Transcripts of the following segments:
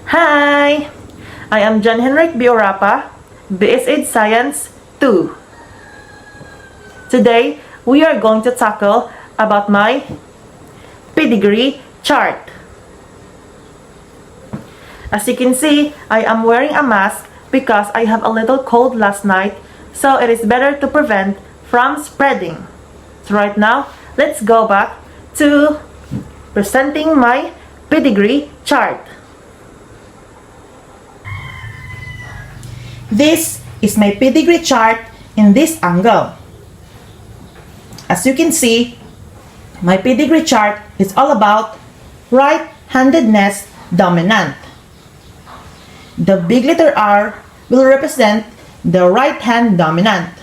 Hi! I am Henrick Orapa, BSEd Science 2. Today, we are going to tackle about my pedigree chart. As you can see, I am wearing a mask because I have a little cold last night, so it is better to prevent from spreading. So right now, let's go back to presenting my pedigree chart. This is my pedigree chart in this angle. As you can see, my pedigree chart is all about right-handedness dominant. The big letter R will represent the right hand dominant.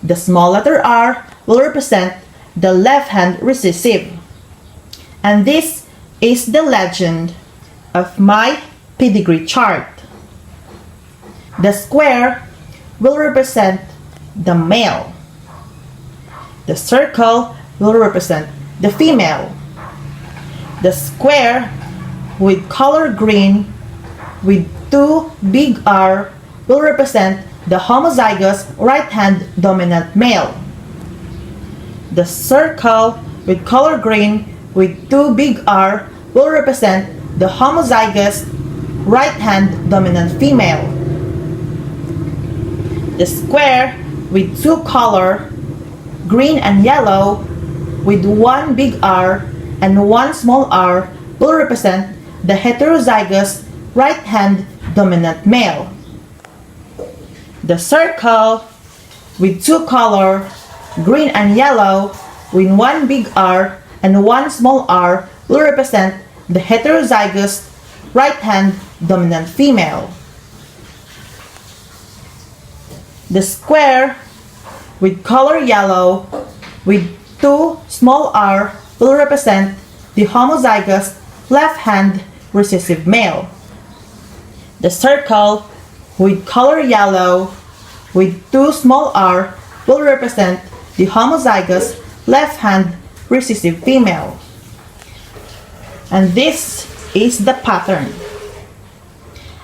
The small letter R will represent the left hand recessive. And this is the legend of my pedigree chart. The square will represent the male. The circle will represent the female. The square with color green with two big R will represent the homozygous right-hand dominant male. The circle with color green with two big R will represent the homozygous right-hand dominant female. The square with two color, green and yellow, with one big R and one small r will represent the heterozygous right-hand dominant male. The circle with two color, green and yellow, with one big R and one small r will represent the heterozygous right-hand dominant female. The square with color yellow with two small r will represent the homozygous left-hand recessive male. The circle with color yellow with two small r will represent the homozygous left-hand recessive female. And this is the pattern.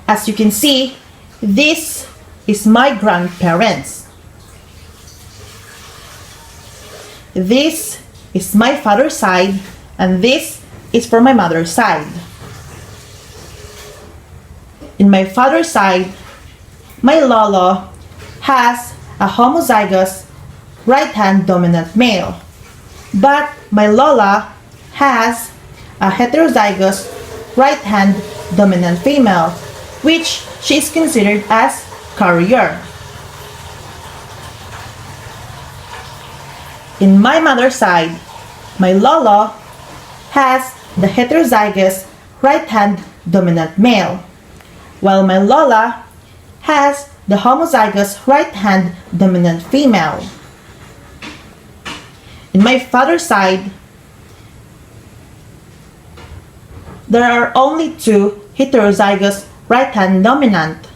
As you can see, this is my grandparents. This is my father's side, and this is for my mother's side. In my father's side, my lolo has a homozygous right-hand dominant male, but my lola has a heterozygous right-hand dominant female, which she is considered as carrier. In my mother's side, my lolo has the heterozygous right-hand dominant male, while my lola has the homozygous right-hand dominant female. In my father's side, there are only two heterozygous right-hand dominant,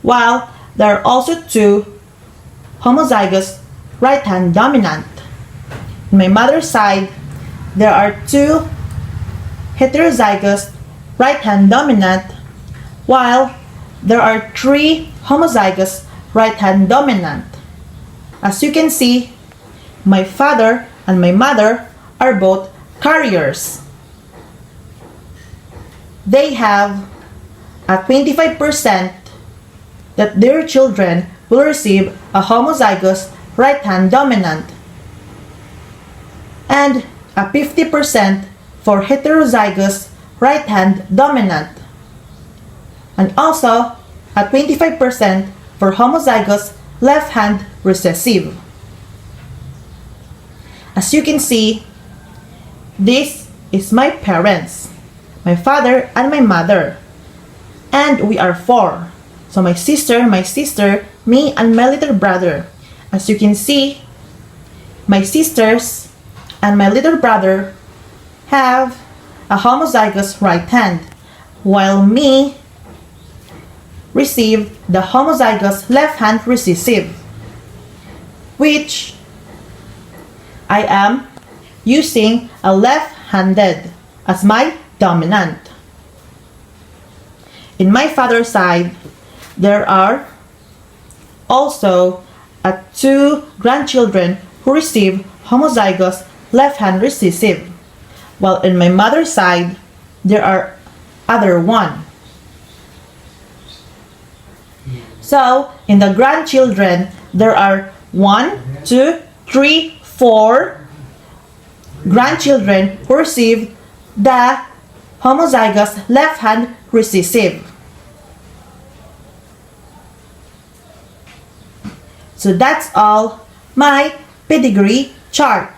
while there are also two homozygous right-hand dominant. In my mother's side, there are two heterozygous right-hand dominant, while there are three homozygous right-hand dominant. As you can see, my father and my mother are both carriers. They have a 25% that their children will receive a homozygous right-hand dominant, and a 50% for heterozygous right-hand dominant, and also a 25% for homozygous left-hand recessive. As you can see, this is my parents, my father and my mother, and we are four. So my sister, me, and my little brother. As you can see, my sisters and my little brother have a homozygous right hand, while me received the homozygous left hand recessive, which I am using a left-handed as my dominant. in my father's side, there are also two grandchildren who receive homozygous left-hand recessive, while in my mother's side, there are other one. So, in the grandchildren, there are 1, 2, 3, 4 grandchildren who receive the homozygous left-hand recessive. So that's all my pedigree chart.